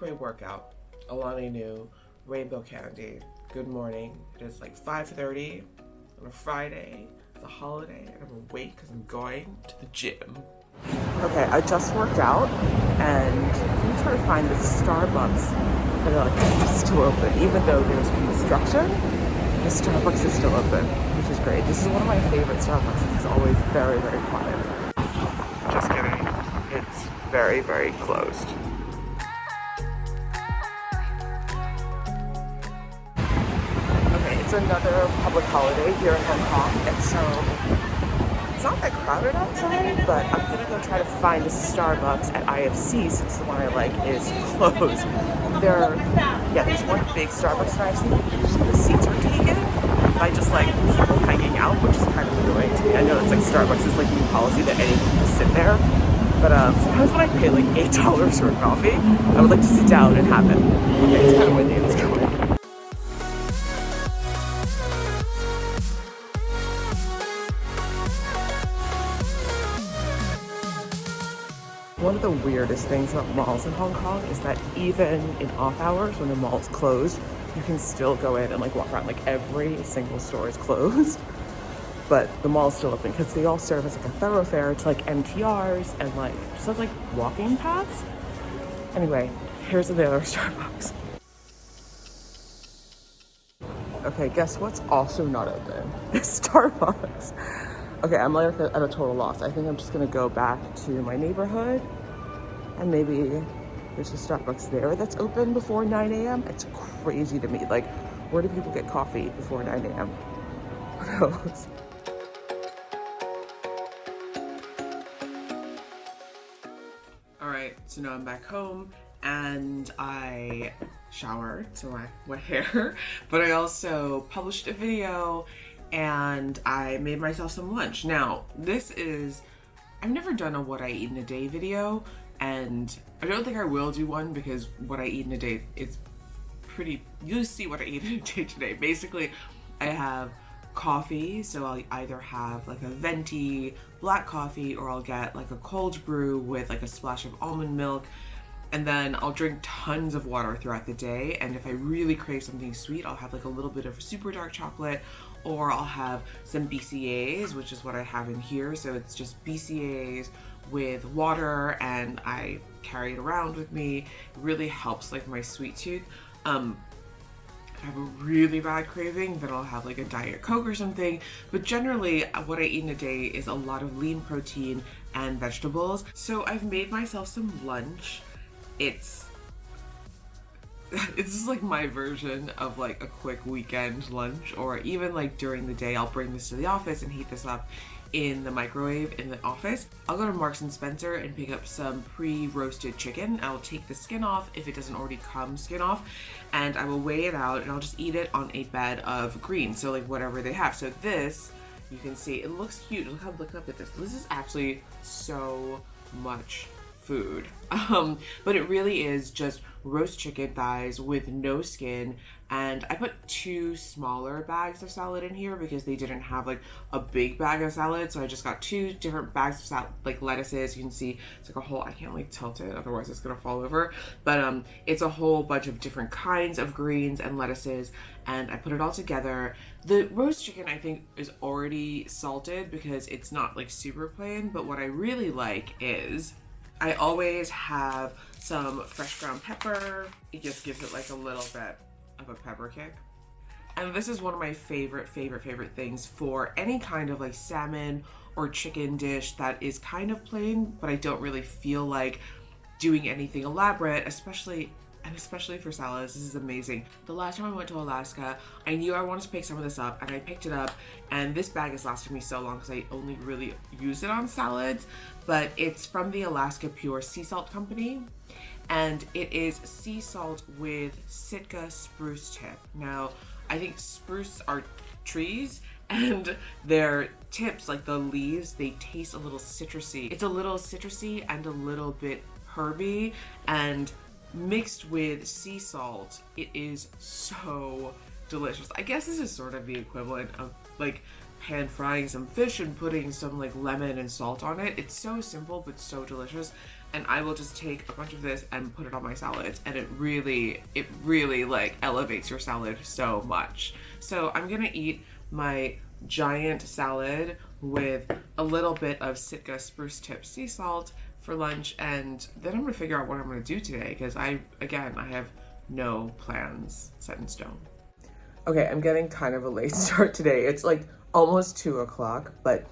pre-workout. Alani Nu rainbow candy. Good morning. It is like 5:30 on a Friday. It's a holiday and I'm awake because I'm going to the gym. Okay, I just worked out and I'm trying to find the Starbucks that is still open. Even though there's construction, the Starbucks is still open, which is great. This is one of my favorite Starbucks. It's always very, very quiet. Just kidding. It's very, very closed. Okay, it's another public holiday here in Hong Kong, and so it's not that crowded outside, but I'm gonna go try to find a Starbucks at IFC since the one I like is closed. There's one big Starbucks at IFC, but usually the seats are taken by just like people hanging out, which is kind of annoying to me. I know it's like Starbucks is like new policy that anyone can sit there, but sometimes when I pay like $8 for a coffee, I would like to sit down and have it. Okay, it's kind of windy, let's go. One of the weirdest things about malls in Hong Kong is that even in off hours when the mall's closed, you can still go in and like walk around. Like every single store is closed, but the mall's still open because they all serve as like a thoroughfare to like MTRs and like just have like walking paths. Anyway, here's the other Starbucks. Okay, guess what's also not open? It's Starbucks. Okay, I'm like at a total loss. I think I'm just gonna go back to my neighborhood and maybe there's a Starbucks there that's open before 9 a.m. It's crazy to me. Like, where do people get coffee before 9 a.m.? Who knows? All right, so now I'm back home and I showered, so I wet hair, but I also published a video and I made myself some lunch. Now, I've never done a what I eat in a day video, and I don't think I will do one because what I eat in a day is you'll see what I eat in a day today. Basically, I have coffee, so I'll either have like a venti black coffee or I'll get like a cold brew with like a splash of almond milk. And then I'll drink tons of water throughout the day. And if I really crave something sweet, I'll have like a little bit of super dark chocolate, or I'll have some BCAAs, which is what I have in here. So it's just BCAAs with water and I carry it around with me. It really helps like my sweet tooth. If I have a really bad craving, then I'll have like a Diet Coke or something. But generally, what I eat in a day is a lot of lean protein and vegetables. So I've made myself some lunch. It's just like my version of like a quick weekend lunch, or even like during the day I'll bring this to the office and heat this up in the microwave in the office. I'll go to Marks and Spencer and pick up some pre-roasted chicken. I'll take the skin off if it doesn't already come skin off, and I will weigh it out and I'll just eat it on a bed of greens, so like whatever they have. So this, you can see, it looks huge. Look up at this. This is actually so much food, but it really is just roast chicken thighs with no skin, and I put 2 smaller bags of salad in here because they didn't have like a big bag of salad, so I just got 2 different bags of salad, like lettuces. You can see it's like a whole, I can't like tilt it otherwise it's gonna fall over, but it's a whole bunch of different kinds of greens and lettuces, and I put it all together. The roast chicken I think is already salted because it's not like super plain, but what I really like is I always have some fresh ground pepper. It just gives it like a little bit of a pepper kick. And this is one of my favorite things for any kind of like salmon or chicken dish that is kind of plain, but I don't really feel like doing anything elaborate, especially for salads. This is amazing. The last time I went to Alaska, I knew I wanted to pick some of this up, and I picked it up, and this bag has lasted me so long because I only really use it on salads, but it's from the Alaska Pure Sea Salt Company, and it is sea salt with Sitka spruce tip. Now, I think spruce are trees, and their tips, like the leaves, they taste a little citrusy. It's a little citrusy and a little bit herby, and mixed with sea salt, it is so delicious. I guess this is sort of the equivalent of like pan frying some fish and putting some like lemon and salt on it. It's so simple but so delicious, and I will just take a bunch of this and put it on my salads, and it really like elevates your salad so much. So I'm gonna eat my giant salad with a little bit of Sitka spruce tip sea salt for lunch, and then I'm gonna figure out what I'm gonna do today, because I have no plans set in stone. Okay, I'm getting kind of a late start today. It's like almost 2 o'clock, but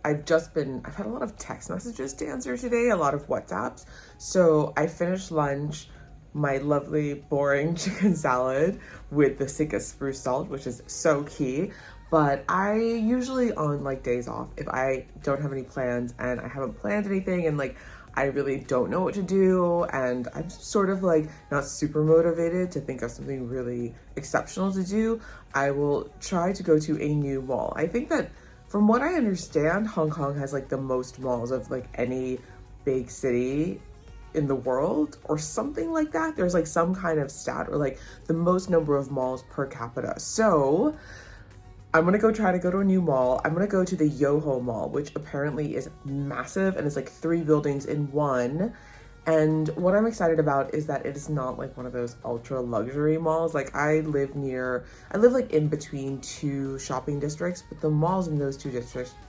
I've had a lot of text messages to answer today, a lot of WhatsApps. So I finished lunch, my lovely boring chicken salad with the Sitka spruce salt, which is so key. But I usually on like days off, if I don't have any plans and I haven't planned anything and like I really don't know what to do and I'm sort of like not super motivated to think of something really exceptional to do, I will try to go to a new mall. I think that from what I understand, Hong Kong has like the most malls of like any big city in the world or something like that. There's like some kind of stat or like the most number of malls per capita. So I'm gonna try to go to a new mall. I'm gonna go to the Yoho Mall, which apparently is massive and it's like 3 buildings in one. And what I'm excited about is that it is not like one of those ultra luxury malls. Like I live like in between 2 shopping districts, but the malls in those 2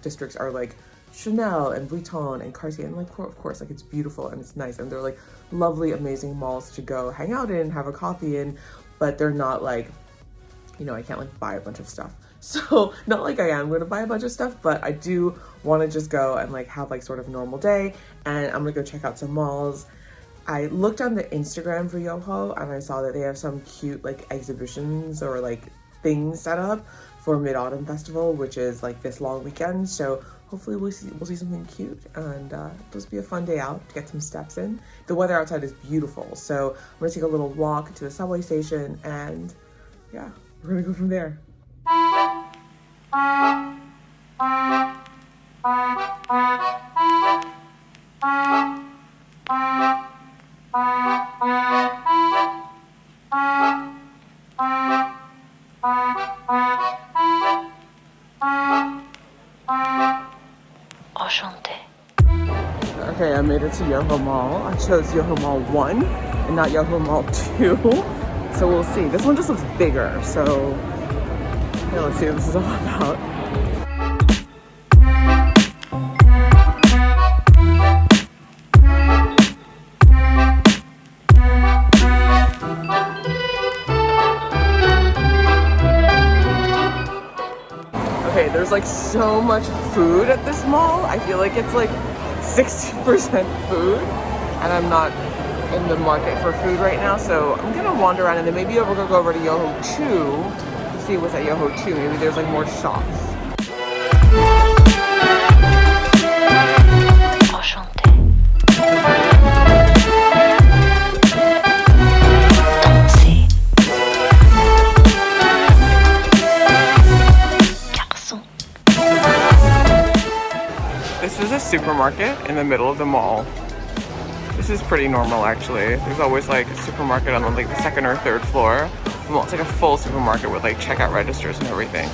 districts are like Chanel and Vuitton and Cartier, and like of course like it's beautiful and it's nice and they're like lovely, amazing malls to go hang out in, have a coffee in, but they're not like, you know, I can't like buy a bunch of stuff. So not like I am going to buy a bunch of stuff, but I do want to just go and like have like sort of normal day, and I'm gonna go check out some malls. I looked on the Instagram for Yoho and I saw that they have some cute like exhibitions or like things set up for Mid-Autumn Festival, which is like this long weekend. So hopefully we'll see something cute, and it'll just be a fun day out to get some steps in. The weather outside is beautiful, so I'm gonna take a little walk to the subway station, and yeah, we're gonna go from there. Okay, I made it to Yoho Mall. I chose Yoho Mall 1 and not Yoho Mall 2. So we'll see. This one just looks bigger, so yeah, let's see what this is all about. Okay, there's like so much food at this mall. I feel like it's like 60% food, and I'm not in the market for food right now, so I'm gonna wander around and then maybe we'll go over to Yoho 2 to see what's at Yoho 2. Maybe there's like more shops. This is a supermarket in the middle of the mall. This is pretty normal actually. There's always like a supermarket on like the 2nd or 3rd floor. Well, it's like a full supermarket with like checkout registers and everything.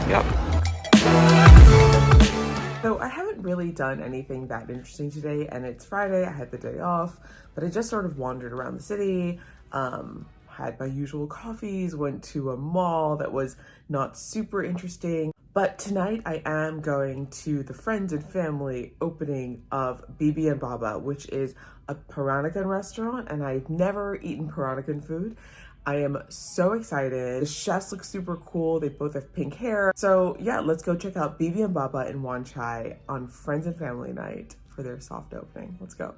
Yep. So I haven't really done anything that interesting today, and it's Friday, I had the day off, but I just sort of wandered around the city, had my usual coffees, went to a mall that was not super interesting. But tonight I am going to the friends and family opening of Bibi&Baba, which is a Peranakan restaurant, and I've never eaten Peranakan food. I am so excited. The chefs look super cool. They both have pink hair. So yeah, let's go check out Bibi&Baba and Wan Chai on Friends and Family Night for their soft opening. Let's go.